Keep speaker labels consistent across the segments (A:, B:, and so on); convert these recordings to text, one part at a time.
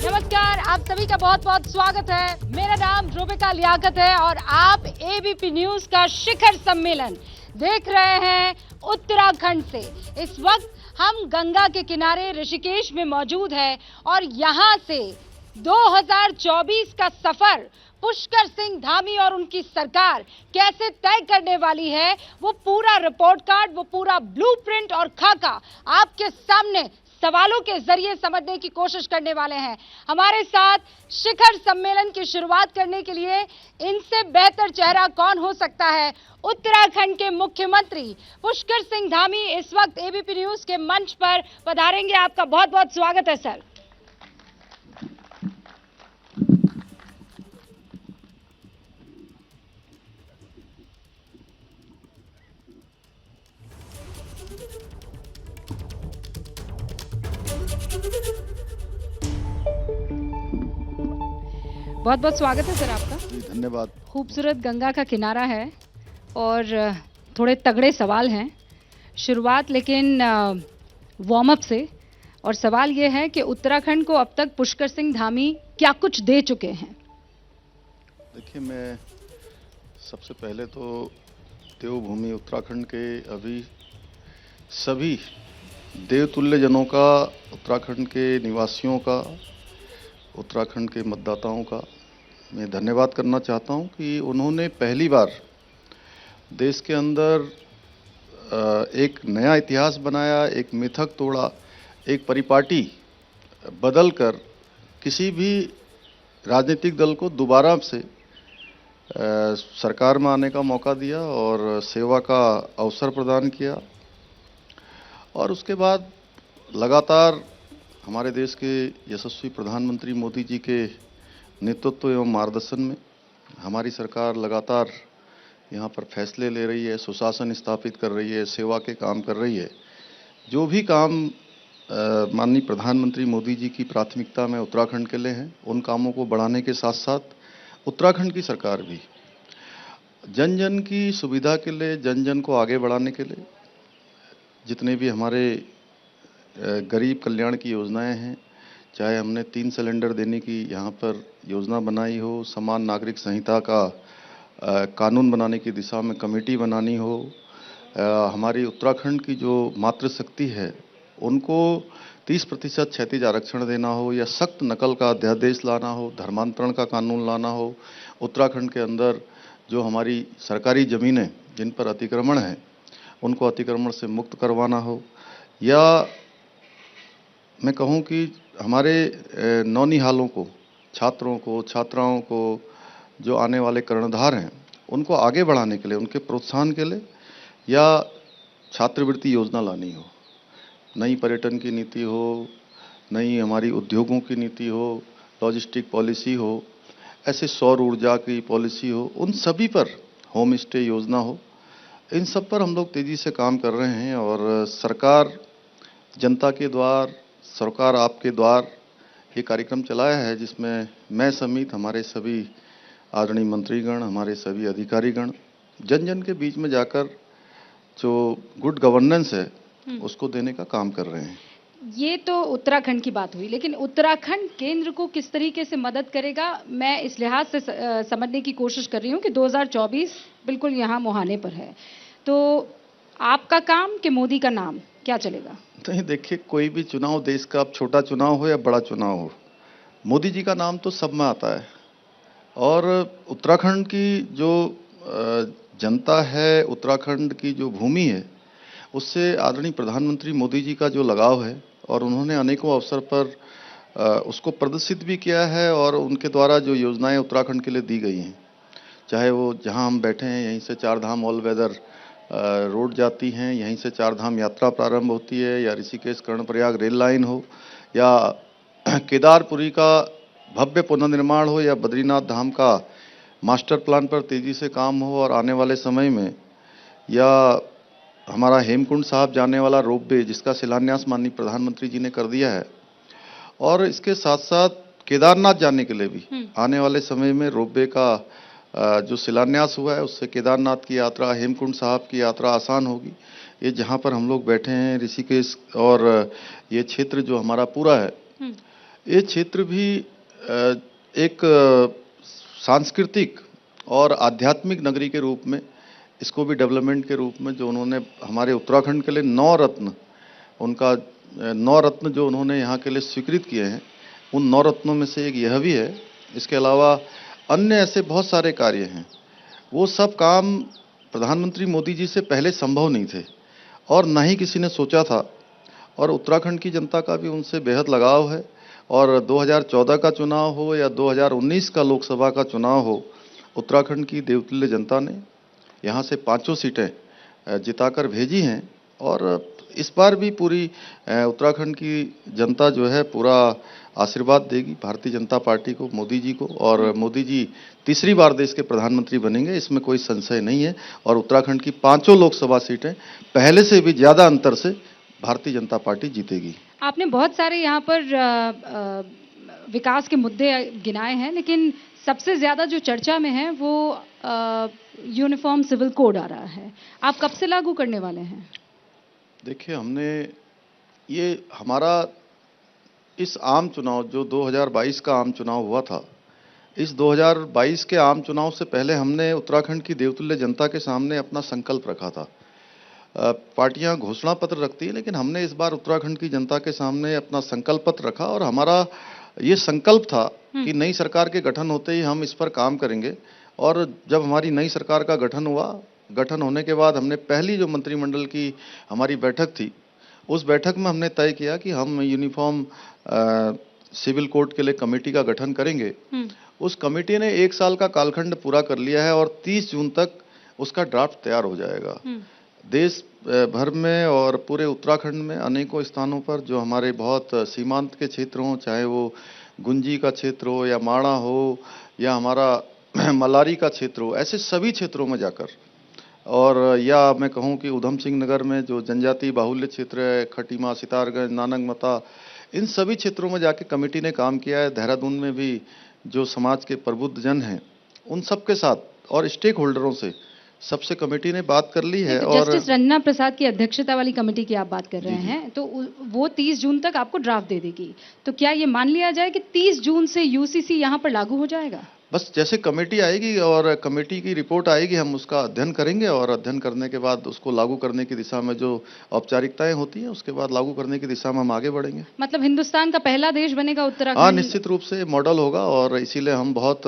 A: नमस्कार, आप सभी का बहुत बहुत स्वागत है। मेरा नाम रूबिका लियाकत है और आप एबीपी न्यूज का शिखर सम्मेलन देख रहे हैं उत्तराखंड से। इस वक्त हम गंगा के किनारे ऋषिकेश में मौजूद है और यहाँ से 2024 का सफर पुष्कर सिंह धामी और उनकी सरकार कैसे तय करने वाली है, वो पूरा रिपोर्ट कार्ड, वो पूरा ब्लूप्रिंट और खाका आपके सामने सवालों के जरिए समझने की कोशिश करने वाले हैं। हमारे साथ शिखर सम्मेलन की शुरुआत करने के लिए इनसे बेहतर चेहरा कौन हो सकता है। उत्तराखंड के मुख्यमंत्री पुष्कर सिंह धामी इस वक्त एबीपी न्यूज के मंच पर पधारेंगे। आपका बहुत बहुत स्वागत है सर। बहुत बहुत स्वागत है सर आपका।
B: धन्यवाद।
A: खूबसूरत गंगा का किनारा है और थोड़े तगड़े सवाल हैं। शुरुआत लेकिन वार्म अप से, और सवाल ये है कि उत्तराखंड को अब तक पुष्कर सिंह धामी क्या कुछ दे चुके हैं।
B: देखिए, मैं सबसे पहले तो देवभूमि उत्तराखंड के अभी सभी देवतुल्य जनों का, उत्तराखंड के निवासियों का, उत्तराखंड के मतदाताओं का मैं धन्यवाद करना चाहता हूं कि उन्होंने पहली बार देश के अंदर एक नया इतिहास बनाया, एक मिथक तोड़ा, एक परिपाटी बदलकर किसी भी राजनीतिक दल को दोबारा से सरकार में आने का मौका दिया और सेवा का अवसर प्रदान किया। और उसके बाद लगातार हमारे देश के यशस्वी प्रधानमंत्री मोदी जी के नेतृत्व एवं मार्गदर्शन में हमारी सरकार लगातार यहाँ पर फैसले ले रही है, सुशासन स्थापित कर रही है, सेवा के काम कर रही है। जो भी काम माननीय प्रधानमंत्री मोदी जी की प्राथमिकता में उत्तराखंड के लिए हैं, उन कामों को बढ़ाने के साथ साथ उत्तराखंड की सरकार भी जन जन की सुविधा के लिए, जन जन को आगे बढ़ाने के लिए जितने भी हमारे गरीब कल्याण की योजनाएं हैं, चाहे हमने 3 सिलेंडर देने की यहाँ पर योजना बनाई हो, समान नागरिक संहिता का कानून बनाने की दिशा में कमेटी बनानी हो, हमारी उत्तराखंड की जो मातृशक्ति है उनको 30% क्षैतिज आरक्षण देना हो, या सख्त नकल का अध्यादेश लाना हो, धर्मांतरण का कानून लाना हो, उत्तराखंड के अंदर जो हमारी सरकारी ज़मीनें जिन पर अतिक्रमण है उनको अतिक्रमण से मुक्त करवाना हो, या मैं कहूँ कि हमारे नौनिहालों को, छात्रों को, छात्राओं को, जो आने वाले कर्णधार हैं उनको आगे बढ़ाने के लिए, उनके प्रोत्साहन के लिए या छात्रवृत्ति योजना लानी हो, नई पर्यटन की नीति हो, नई हमारी उद्योगों की नीति हो, लॉजिस्टिक पॉलिसी हो, ऐसे सौर ऊर्जा की पॉलिसी हो, उन सभी पर होम स्टे योजना हो, इन सब पर हम लोग तेज़ी से काम कर रहे हैं। और सरकार जनता के द्वार, सरकार आपके द्वार ये कार्यक्रम चलाया है, जिसमें मैं समेत हमारे सभी आदरणीय मंत्रीगण, हमारे सभी अधिकारीगण जन जन के बीच में जाकर जो गुड गवर्नेंस है उसको देने का काम कर रहे हैं।
A: ये तो उत्तराखंड की बात हुई, लेकिन उत्तराखंड केंद्र को किस तरीके से मदद करेगा, मैं इस लिहाज से समझने की कोशिश कर रही हूँ कि 2024 बिल्कुल यहाँ मुहाने पर है, तो आपका काम कि मोदी का नाम क्या चलेगा?
B: नहीं, देखिए, कोई भी चुनाव देश का, अब छोटा चुनाव हो या बड़ा चुनाव हो, मोदी जी का नाम तो सब में आता है। और उत्तराखंड की जो जनता है, उत्तराखंड की जो भूमि है, उससे आदरणीय प्रधानमंत्री मोदी जी का जो लगाव है, और उन्होंने अनेकों अवसर पर उसको प्रदर्शित भी किया है, और उनके द्वारा जो योजनाएं उत्तराखंड के लिए दी गई हैं, चाहे वो जहां हम बैठे हैं यहीं से 4 धाम ऑल वेदर रोड जाती हैं, यहीं से 4 धाम यात्रा प्रारंभ होती है, या ऋषिकेश कर्णप्रयाग रेल लाइन हो, या केदारपुरी का भव्य पुनर्निर्माण हो, या बद्रीनाथ धाम का मास्टर प्लान पर तेजी से काम हो, और आने वाले समय में या हमारा हेमकुंड साहब जाने वाला रोपवे जिसका शिलान्यास माननीय प्रधानमंत्री जी ने कर दिया है, और इसके साथ साथ केदारनाथ जाने के लिए भी आने वाले समय में रोपवे का जो शिलान्यास हुआ है, उससे केदारनाथ की यात्रा, हेमकुंड साहब की यात्रा आसान होगी। ये जहाँ पर हम लोग बैठे हैं ऋषिकेश और ये क्षेत्र जो हमारा पूरा है, ये क्षेत्र भी एक सांस्कृतिक और आध्यात्मिक नगरी के रूप में, इसको भी डेवलपमेंट के रूप में जो उन्होंने हमारे उत्तराखंड के लिए 9 रत्न, उनका 9 रत्न जो उन्होंने यहाँ के लिए स्वीकृत किए हैं, उन 9 रत्नों में से एक यह भी है। इसके अलावा अन्य ऐसे बहुत सारे कार्य हैं। वो सब काम प्रधानमंत्री मोदी जी से पहले संभव नहीं थे और न ही किसी ने सोचा था, और उत्तराखंड की जनता का भी उनसे बेहद लगाव है। और 2014 का चुनाव हो या 2019 का लोकसभा का चुनाव हो, उत्तराखंड की देवतुल्य जनता ने यहाँ से 5 सीटें जिताकर भेजी हैं। और इस बार भी पूरी उत्तराखंड की जनता जो है पूरा आशीर्वाद देगी भारतीय जनता पार्टी को, मोदी जी को, और मोदी जी तीसरी बार देश के प्रधानमंत्री बनेंगे, इसमें कोई संशय नहीं है। और उत्तराखंड की 5 लोकसभा सीटें पहले से भी ज़्यादा अंतर से भारतीय जनता पार्टी जीतेगी।
A: आपने बहुत सारे यहाँ पर विकास के मुद्दे गिनाए हैं, लेकिन सबसे ज्यादा जो चर्चा में है वो यूनिफॉर्म सिविल कोड आ रहा है। आप कब से लागू करने वाले हैं?
B: देखिए, हमने ये हमारा इस आम चुनाव जो 2022 का आम चुनाव हुआ था, इस 2022 के आम चुनाव से पहले हमने उत्तराखंड की देवतुल्य जनता के सामने अपना संकल्प रखा था। पार्टियां घोषणा पत्र रखती है, लेकिन हमने इस बार उत्तराखंड की जनता के सामने अपना संकल्प पत्र रखा और हमारा ये संकल्प था कि नई सरकार के गठन होते ही हम इस पर काम करेंगे। और जब हमारी नई सरकार का गठन हुआ, गठन होने के बाद हमने पहली जो मंत्रिमंडल की हमारी बैठक थी, उस बैठक में हमने तय किया कि हम यूनिफॉर्म सिविल कोड के लिए कमेटी का गठन करेंगे। उस कमेटी ने 1 साल का कालखंड पूरा कर लिया है और 30 जून तक उसका ड्राफ्ट तैयार हो जाएगा। देश भर में और पूरे उत्तराखंड में अनेकों स्थानों पर जो हमारे बहुत सीमांत के क्षेत्र हों, चाहे वो गुंजी का क्षेत्र हो या माणा हो या हमारा मलारी का क्षेत्र हो, ऐसे सभी क्षेत्रों में जाकर, और या मैं कहूं कि उधम सिंह नगर में जो जनजाति बाहुल्य क्षेत्र है, खटीमा, सितारगंज, नानंगमता, इन सभी क्षेत्रों में जाके कमेटी ने काम किया है। देहरादून में भी जो समाज के प्रबुद्ध जन हैं, उन सब के साथ और स्टेक होल्डरों से सबसे कमेटी ने बात कर ली है। और
A: जस्टिस रंजना प्रसाद की अध्यक्षता वाली कमेटी की आप बात कर रहे हैं, तो वो 30 जून तक आपको ड्राफ्ट दे देगी। तो क्या ये मान लिया जाए कि 30 जून से यूसीसी यहाँ पर लागू हो जाएगा?
B: बस जैसे कमेटी आएगी और कमेटी की रिपोर्ट आएगी, हम उसका अध्ययन करेंगे और अध्ययन करने के बाद उसको लागू करने की दिशा में जो औपचारिकताएं होती हैं, उसके बाद लागू करने की दिशा में हम आगे बढ़ेंगे।
A: मतलब हिंदुस्तान का पहला देश बनेगा उत्तराखंड?
B: हाँ, निश्चित रूप से मॉडल होगा। और इसीलिए हम बहुत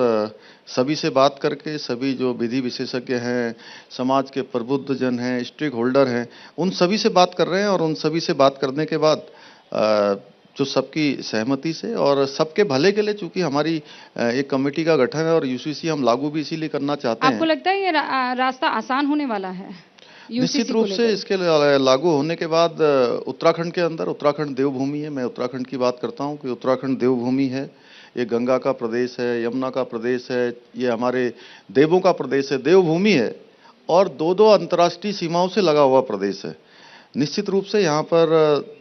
B: सभी से बात करके, सभी जो विधि विशेषज्ञ हैं, समाज के प्रबुद्ध जन हैं, स्टेक होल्डर हैं, उन सभी से बात कर रहे हैं। और उन सभी से बात करने के बाद जो सबकी सहमति से और सबके भले के लिए, चूंकि हमारी एक कमेटी का गठन है और यूसीसी हम लागू भी इसीलिए करना चाहते हैं।
A: आपको लगता है ये रास्ता आसान होने वाला है?
B: निश्चित रूप से इसके लागू होने के बाद उत्तराखंड के अंदर, उत्तराखंड देवभूमि है, मैं उत्तराखंड की बात करता हूं कि उत्तराखंड देवभूमि है। ये गंगा का प्रदेश है, यमुना का प्रदेश है, ये हमारे देवों का प्रदेश है, देवभूमि है, और 2-2 अंतर्राष्ट्रीय सीमाओं से लगा हुआ प्रदेश है। निश्चित रूप से यहाँ पर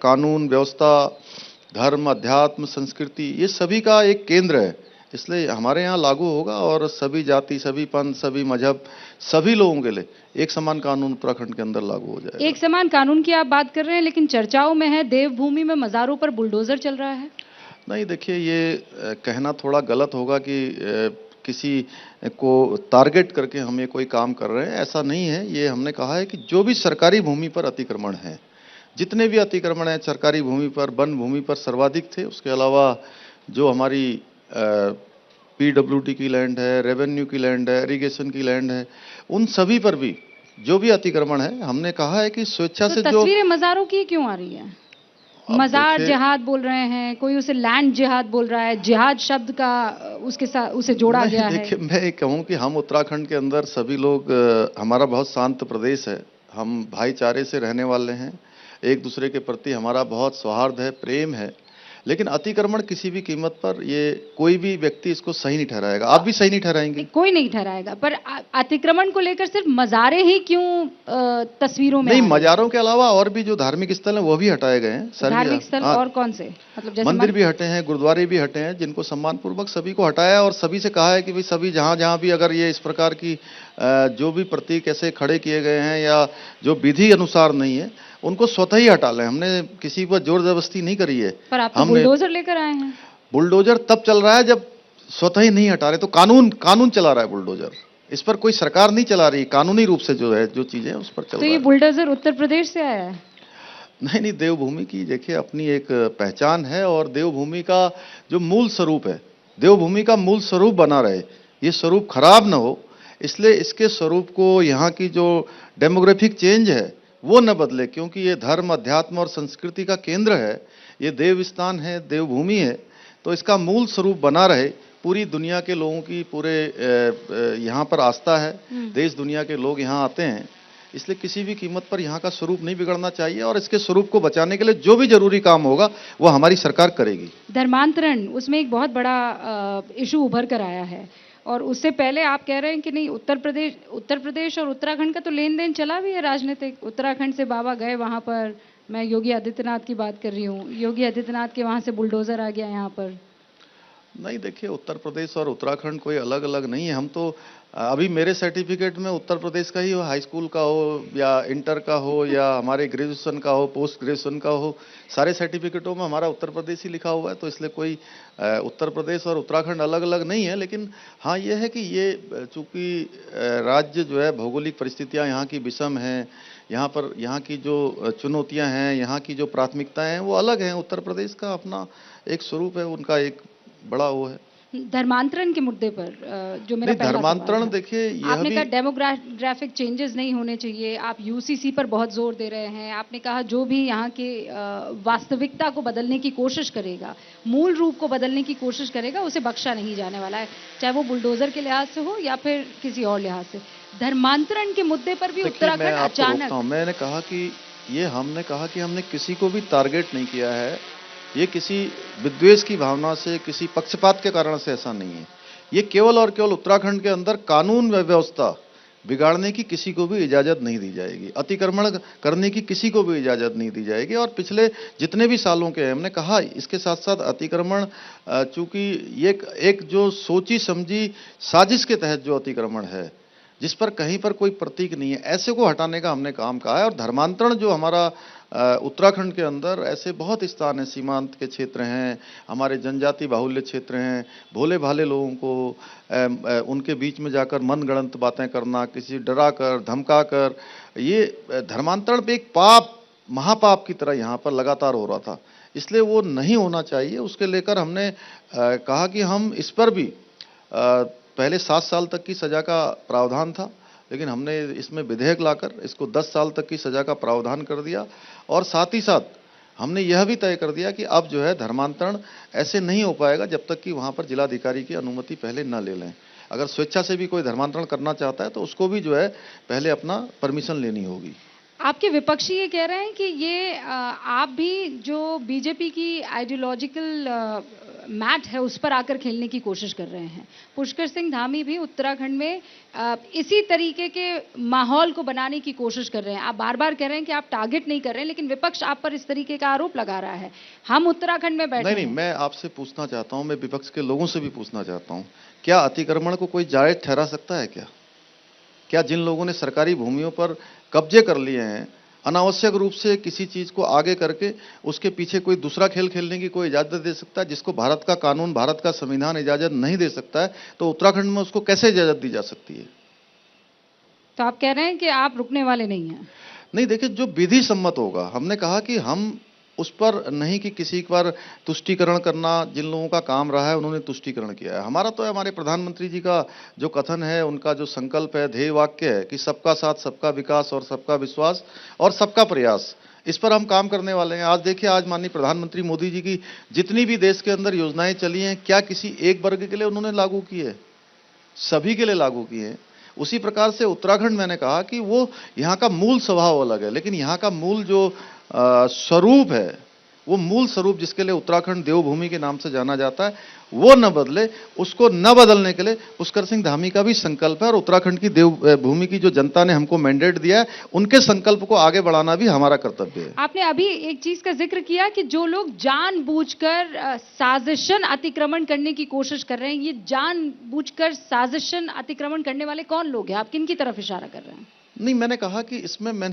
B: कानून व्यवस्था, धर्म, अध्यात्म, संस्कृति, ये सभी का एक केंद्र है। इसलिए हमारे यहाँ लागू होगा और सभी जाति, सभी पंथ, सभी मजहब, सभी लोगों के लिए एक समान कानून उत्तराखंड के अंदर लागू हो जाएगा।
A: एक समान कानून की आप बात कर रहे हैं, लेकिन चर्चाओं में है देवभूमि में मज़ारों पर बुलडोजर चल रहा है।
B: नहीं, देखिए, ये कहना थोड़ा गलत होगा कि किसी को टारगेट करके हम ये कोई काम कर रहे हैं, ऐसा नहीं है। ये हमने कहा है कि जो भी सरकारी भूमि पर अतिक्रमण है, जितने भी अतिक्रमण हैं सरकारी भूमि पर, वन भूमि पर सर्वाधिक थे। उसके अलावा जो हमारी पीडब्ल्यूडी की लैंड है, रेवेन्यू की लैंड है, इरिगेशन की लैंड है, उन सभी पर भी जो भी अतिक्रमण है, हमने कहा है कि स्वेच्छा से जो
A: तस्वीरें मज़ारों की क्यों आ रही है? मज़ार जिहाद बोल रहे हैं, कोई उसे लैंड जिहाद बोल रहा है, जिहाद शब्द का उसके साथ उसे जोड़ा गया है।
B: देखिए, मैं ये कहूँ कि हम उत्तराखंड के अंदर सभी लोग, हमारा बहुत शांत प्रदेश है, हम भाईचारे से रहने वाले हैं, एक दूसरे के प्रति हमारा बहुत सौहार्द है, प्रेम है। लेकिन अतिक्रमण किसी भी कीमत पर, ये कोई भी व्यक्ति इसको सही नहीं ठहराएगा। आप भी सही नहीं ठहराएंगे?
A: कोई नहीं ठहराएगा, पर अतिक्रमण को लेकर सिर्फ मज़ारे ही क्यों तस्वीरों में?
B: नहीं, मज़ारों के अलावा और भी जो धार्मिक स्थल हैं वो भी हटाए गए हैं।
A: धार्मिक स्थल और कौन से? मतलब जैसे
B: मंदिर भी हटे हैं, गुरुद्वारे भी हटे हैं, जिनको सम्मानपूर्वक सभी को हटाया और सभी से कहा है कि भाई सभी जहाँ भी अगर ये इस प्रकार की जो भी प्रतीक ऐसे खड़े किए गए हैं या जो विधि अनुसार नहीं है, उनको स्वतः ही हटा लें। हमने किसी पर जोर जबरदस्ती नहीं करी है।
A: पर आप तो
B: हमने
A: बुलडोजर लेकर आए हैं।
B: बुलडोजर तब चल रहा है जब स्वतः ही नहीं हटा रहे, तो कानून चला रहा है बुलडोजर। इस पर कोई सरकार नहीं चला रही, कानूनी रूप से जो है जो चीजें उस पर चल
A: तो
B: रहा
A: ये
B: है।
A: बुलडोजर उत्तर प्रदेश से आया है?
B: नहीं, देवभूमि की देखिए अपनी एक पहचान है, और देवभूमि का जो मूल स्वरूप है, देवभूमि का मूल स्वरूप बना रहे, ये स्वरूप खराब ना हो, इसलिए इसके स्वरूप को, यहाँ की जो डेमोग्राफिक चेंज है वो न बदले, क्योंकि ये धर्म, अध्यात्म और संस्कृति का केंद्र है, ये देव स्थान है, देवभूमि है, तो इसका मूल स्वरूप बना रहे। पूरी दुनिया के लोगों की पूरे यहाँ पर आस्था है, देश दुनिया के लोग यहाँ आते हैं, इसलिए किसी भी कीमत पर यहाँ का स्वरूप नहीं बिगड़ना चाहिए, और इसके स्वरूप को बचाने के लिए जो भी जरूरी काम होगा वो हमारी सरकार करेगी।
A: धर्मांतरण, उसमें एक बहुत बड़ा इशू उभर कर आया है, और उससे पहले आप कह रहे हैं कि नहीं, उत्तर प्रदेश और उत्तराखंड का तो लेन देन चला भी है राजनीतिक। उत्तराखंड से बाबा गए वहां पर, मैं योगी आदित्यनाथ की बात कर रही हूँ, योगी आदित्यनाथ के वहां से बुलडोजर आ गया यहाँ पर।
B: नहीं, देखिए उत्तर प्रदेश और उत्तराखंड कोई अलग अलग नहीं है। हम तो अभी मेरे सर्टिफिकेट में उत्तर प्रदेश का ही हो, हाई स्कूल का हो या इंटर का हो या हमारे ग्रेजुएशन का हो, पोस्ट ग्रेजुएशन का हो, सारे सर्टिफिकेटों में हमारा उत्तर प्रदेश ही लिखा हुआ है। तो इसलिए कोई उत्तर प्रदेश और उत्तराखंड अलग अलग नहीं है। लेकिन हाँ, ये है कि ये चूंकि राज्य जो है, भौगोलिक परिस्थितियाँ यहाँ की विषम हैं, यहाँ पर यहाँ की जो चुनौतियाँ हैं, यहाँ की जो प्राथमिकताएं हैं वो अलग हैं। उत्तर प्रदेश का अपना एक स्वरूप है, उनका एक बड़ा वो है।
A: धर्मांतरण के मुद्दे पर जो मेरा पहला
B: धर्मांतरण,
A: सवाल
B: देखिए यह
A: आपने
B: भी
A: कहा डेमोग्राफिक चेंजेस नहीं होने चाहिए, आप यूसीसी पर बहुत जोर दे रहे हैं। आपने कहा जो भी यहाँ के वास्तविकता को बदलने की कोशिश करेगा, मूल रूप को बदलने की कोशिश करेगा, उसे बख्शा नहीं जाने वाला है, चाहे वो बुलडोजर के लिहाज से हो या फिर किसी और लिहाज से। धर्मांतरण के मुद्दे पर भी उत्तराखंड अचानक,
B: मैंने कहा कि हमने कहा कि हमने किसी को भी टारगेट नहीं किया है, ये किसी विद्वेष की भावना से, किसी पक्षपात के कारण से ऐसा नहीं है। ये केवल और केवल उत्तराखंड के अंदर कानून व्यवस्था बिगाड़ने की किसी को भी इजाजत नहीं दी जाएगी, अतिक्रमण करने की किसी को भी इजाजत नहीं दी जाएगी। और पिछले जितने भी सालों के हैं, हमने कहा इसके साथ साथ अतिक्रमण, चूंकि ये एक जो सोची समझी साजिश के तहत जो अतिक्रमण है, जिस पर कहीं पर कोई प्रतीक नहीं है, ऐसे को हटाने का हमने काम कहा है। और धर्मांतरण जो हमारा उत्तराखंड के अंदर ऐसे बहुत स्थान हैं, सीमांत के क्षेत्र हैं, हमारे जनजाति बाहुल्य क्षेत्र हैं, भोले भाले लोगों को उनके बीच में जाकर मनगढ़ंत बातें करना, किसी डरा कर धमका कर, ये धर्मांतरण पे एक पाप, महापाप की तरह यहाँ पर लगातार हो रहा था, इसलिए वो नहीं होना चाहिए। उसके लेकर हमने कहा कि हम इस पर भी पहले 7 साल तक की सजा का प्रावधान था, लेकिन हमने इसमें विधेयक लाकर इसको 10 साल तक की सजा का प्रावधान कर दिया। और साथ ही साथ हमने यह भी तय कर दिया कि अब जो है धर्मांतरण ऐसे नहीं हो पाएगा जब तक कि वहाँ पर जिलाधिकारी की अनुमति पहले न ले लें। अगर स्वेच्छा से भी कोई धर्मांतरण करना चाहता है तो उसको भी जो है पहले अपना परमिशन लेनी होगी।
A: आपके विपक्षी ये कह रहे हैं कि ये आप भी जो बीजेपी की आइडियोलॉजिकल मैट है उस पर आकर खेलने की कोशिश कर रहे हैं। पुष्कर सिंह धामी भी उत्तराखंड में इसी तरीके के माहौल को बनाने की कोशिश कर रहे हैं। आप बार बार कह रहे हैं कि आप टारगेट नहीं कर रहे हैं, लेकिन विपक्ष आप पर इस तरीके का आरोप लगा रहा है। हम उत्तराखंड में बैठे
B: नहीं, मैं आपसे पूछना चाहता हूं, मैं विपक्ष के लोगों से भी पूछना चाहता हूं, क्या अतिक्रमण को कोई जायज ठहरा सकता है? क्या जिन लोगों ने सरकारी भूमियों पर कब्जे कर लिए हैं, अनावश्यक रूप से किसी चीज को आगे करके उसके पीछे कोई दूसरा खेल खेलने की कोई इजाजत दे सकता है, जिसको भारत का कानून, भारत का संविधान इजाजत नहीं दे सकता है, तो उत्तराखंड में उसको कैसे इजाजत दी जा सकती है?
A: तो आप कह रहे हैं कि आप रुकने वाले नहीं हैं?
B: नहीं, देखिए जो विधि सम्मत होगा, हमने कहा कि हम उस पर नहीं कि किसी पर तुष्टीकरण करना, जिन लोगों का काम रहा है उन्होंने तुष्टीकरण किया है। हमारा तो हमारे प्रधानमंत्री जी का जो कथन है, उनका जो संकल्प है, ध्येय वाक्य है कि सबका साथ, सबका विकास और सबका विश्वास और सबका प्रयास, इस पर हम काम करने वाले हैं। आज देखिए, आज माननीय प्रधानमंत्री मोदी जी की जितनी भी देश के अंदर योजनाएं चली हैं, क्या किसी एक वर्ग के लिए उन्होंने लागू की है? सभी के लिए लागू की है। उसी प्रकार से उत्तराखंड, मैंने कहा कि वो यहाँ का मूल स्वभाव अलग है, लेकिन यहाँ का मूल जो स्वरूप है, वो मूल स्वरूप जिसके लिए उत्तराखंड देवभूमि के नाम से जाना जाता है, वो न बदले। उसको न बदलने के लिए पुष्कर सिंह धामी का भी संकल्प है, और उत्तराखंड की देवभूमि की जो जनता ने हमको मैंडेट दिया है, उनके संकल्प को आगे बढ़ाना भी हमारा कर्तव्य है।
A: आपने अभी एक चीज का जिक्र किया कि जो लोग जानबूझकर साजिशन अतिक्रमण करने की कोशिश कर रहे हैं, ये जानबूझकर साजिशन अतिक्रमण करने वाले कौन लोग हैं? आप किन की तरफ इशारा कर रहे हैं?
B: नहीं, मैंने कहा कि इसमें मैं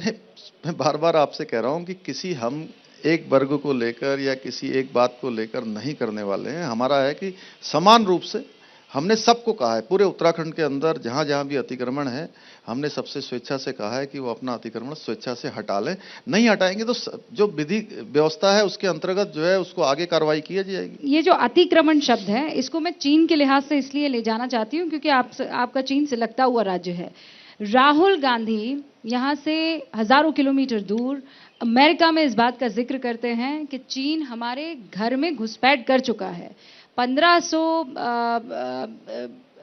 B: बार बार आपसे कह रहा हूं कि किसी हम एक वर्ग को लेकर या किसी एक बात को लेकर नहीं करने वाले हैं। हमारा है कि समान रूप से हमने सबको कहा है, पूरे उत्तराखंड के अंदर जहां जहां भी अतिक्रमण है, हमने सबसे स्वेच्छा से कहा है कि वो अपना अतिक्रमण स्वेच्छा से हटा लें। नहीं हटाएंगे तो जो विधि व्यवस्था है उसके अंतर्गत जो है उसको आगे कार्रवाई की जाएगी।
A: ये जो अतिक्रमण शब्द है, इसको मैं चीन के लिहाज से इसलिए ले जाना चाहती हूँ क्योंकि आपका चीन से लगता हुआ राज्य है। राहुल गांधी यहाँ से हजारों किलोमीटर दूर अमेरिका में इस बात का जिक्र करते हैं कि चीन हमारे घर में घुसपैठ कर चुका है। 1500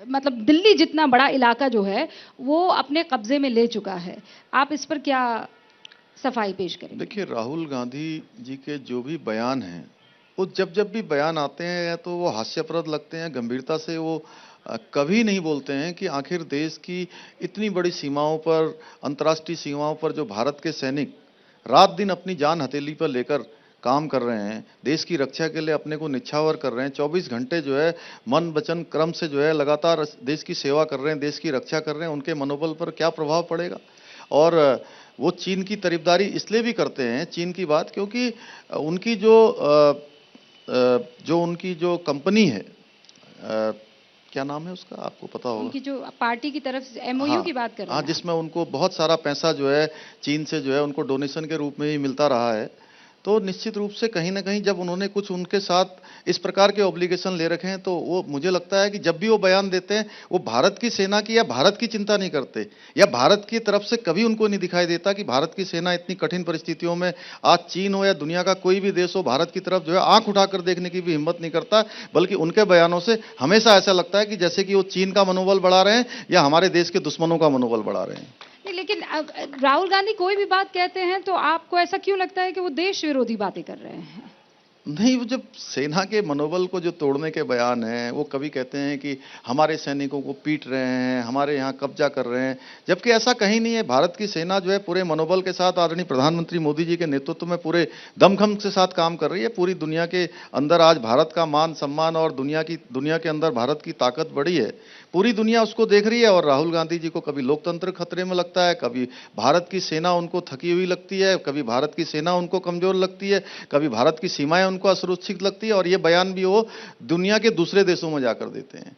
A: मतलब दिल्ली जितना बड़ा इलाका जो है वो अपने कब्जे में ले चुका है। आप इस पर क्या सफाई पेश करें?
B: देखिए, राहुल गांधी जी के जो भी बयान हैं, वो जब भी बयान आते हैं या तो वो हास्यप्रद लगते हैं, गंभीरता से वो कभी नहीं बोलते हैं कि आखिर देश की इतनी बड़ी सीमाओं पर, अंतर्राष्ट्रीय सीमाओं पर जो भारत के सैनिक रात दिन अपनी जान हथेली पर लेकर काम कर रहे हैं, देश की रक्षा के लिए अपने को निछावर कर रहे हैं, 24 घंटे जो है मन वचन क्रम से जो है लगातार देश की सेवा कर रहे हैं, देश की रक्षा कर रहे हैं, उनके मनोबल पर क्या प्रभाव पड़ेगा। और वो चीन की तरफदारी इसलिए भी करते हैं, चीन की बात, क्योंकि उनकी उनकी जो कंपनी है, क्या नाम है उसका, आपको पता होगा,
A: उनकी जो पार्टी की तरफ से एमओयू की बात कर रहे हैं।
B: हाँ, जिसमें उनको बहुत सारा पैसा जो है चीन से जो है उनको डोनेशन के रूप में ही मिलता रहा है। तो निश्चित रूप से कहीं ना कहीं जब उन्होंने कुछ उनके साथ इस प्रकार के ऑब्लिगेशन ले रखे हैं, तो वो मुझे लगता है कि जब भी वो बयान देते हैं, वो भारत की सेना की या भारत की चिंता नहीं करते, या भारत की तरफ से कभी उनको नहीं दिखाई देता कि भारत की सेना इतनी कठिन परिस्थितियों में, आज चीन हो या दुनिया का कोई भी देश हो, भारत की तरफ जो है आंख उठाकर देखने की भी हिम्मत नहीं करता। बल्कि उनके बयानों से हमेशा ऐसा लगता है कि जैसे कि वो चीन का मनोबल बढ़ा रहे हैं या हमारे देश के दुश्मनों का मनोबल बढ़ा रहे हैं।
A: नहीं, लेकिन राहुल गांधी कोई भी बात कहते हैं तो आपको ऐसा क्यों लगता है कि वो देश विरोधी बातें कर रहे हैं?
B: नहीं, वो जब सेना के मनोबल को जो तोड़ने के बयान हैं, वो कभी कहते हैं कि हमारे सैनिकों को पीट रहे हैं, हमारे यहाँ कब्जा कर रहे हैं, जबकि ऐसा कहीं नहीं है। भारत की सेना जो है पूरे मनोबल के साथ आदरणीय प्रधानमंत्री मोदी जी के नेतृत्व में पूरे दमखम के साथ काम कर रही है। पूरी दुनिया के अंदर आज भारत का मान सम्मान और दुनिया के अंदर भारत की ताकत बढ़ी है। पूरी दुनिया उसको देख रही है। और राहुल गांधी जी को कभी लोकतंत्र खतरे में लगता है, कभी भारत की सेना उनको थकी हुई लगती है, कभी भारत की सेना उनको कमजोर लगती है, कभी भारत की सीमाएं उनको असुरक्षित लगती है, और ये बयान भी वो दुनिया के दूसरे देशों में जाकर देते हैं।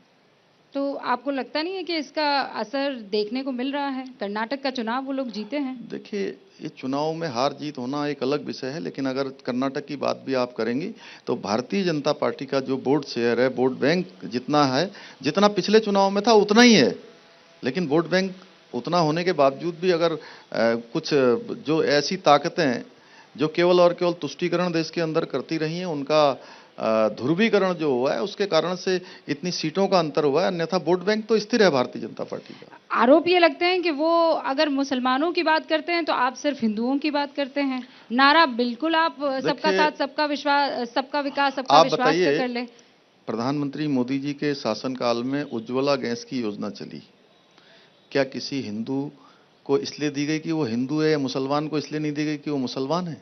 A: तो आपको लगता नहीं है कि इसका असर देखने को मिल रहा है? कर्नाटक का चुनाव वो लोग जीते हैं।
B: देखिए, ये चुनाव में हार जीत होना एक अलग विषय है, लेकिन अगर कर्नाटक की बात भी आप करेंगी तो भारतीय जनता पार्टी का जो वोट शेयर है, वोट बैंक जितना है, जितना पिछले चुनाव में था उतना ही है। लेकिन वोट बैंक उतना होने के बावजूद भी अगर कुछ जो ऐसी ताकतें जो केवल और केवल तुष्टीकरण देश के अंदर करती रही हैं, उनका ध्रुवीकरण जो हुआ है, उसके कारण से इतनी सीटों का अंतर हुआ है। अन्यथा वोट बैंक तो स्थिर है भारतीय जनता पार्टी का।
A: आरोप ये लगते हैं कि वो अगर मुसलमानों की बात करते हैं तो आप सिर्फ हिंदुओं की बात करते हैं। नारा बिल्कुल आप सबका साथ, सबका विश्वास, सबका विकास, सबका विश्वास पे कर ले।
B: प्रधानमंत्री मोदी जी के शासनकाल में उज्ज्वला गैस की योजना चली, क्या किसी हिंदू को इसलिए दी गई कि वो हिंदू है, या मुसलमान को इसलिए नहीं दी गई कि वो मुसलमान है?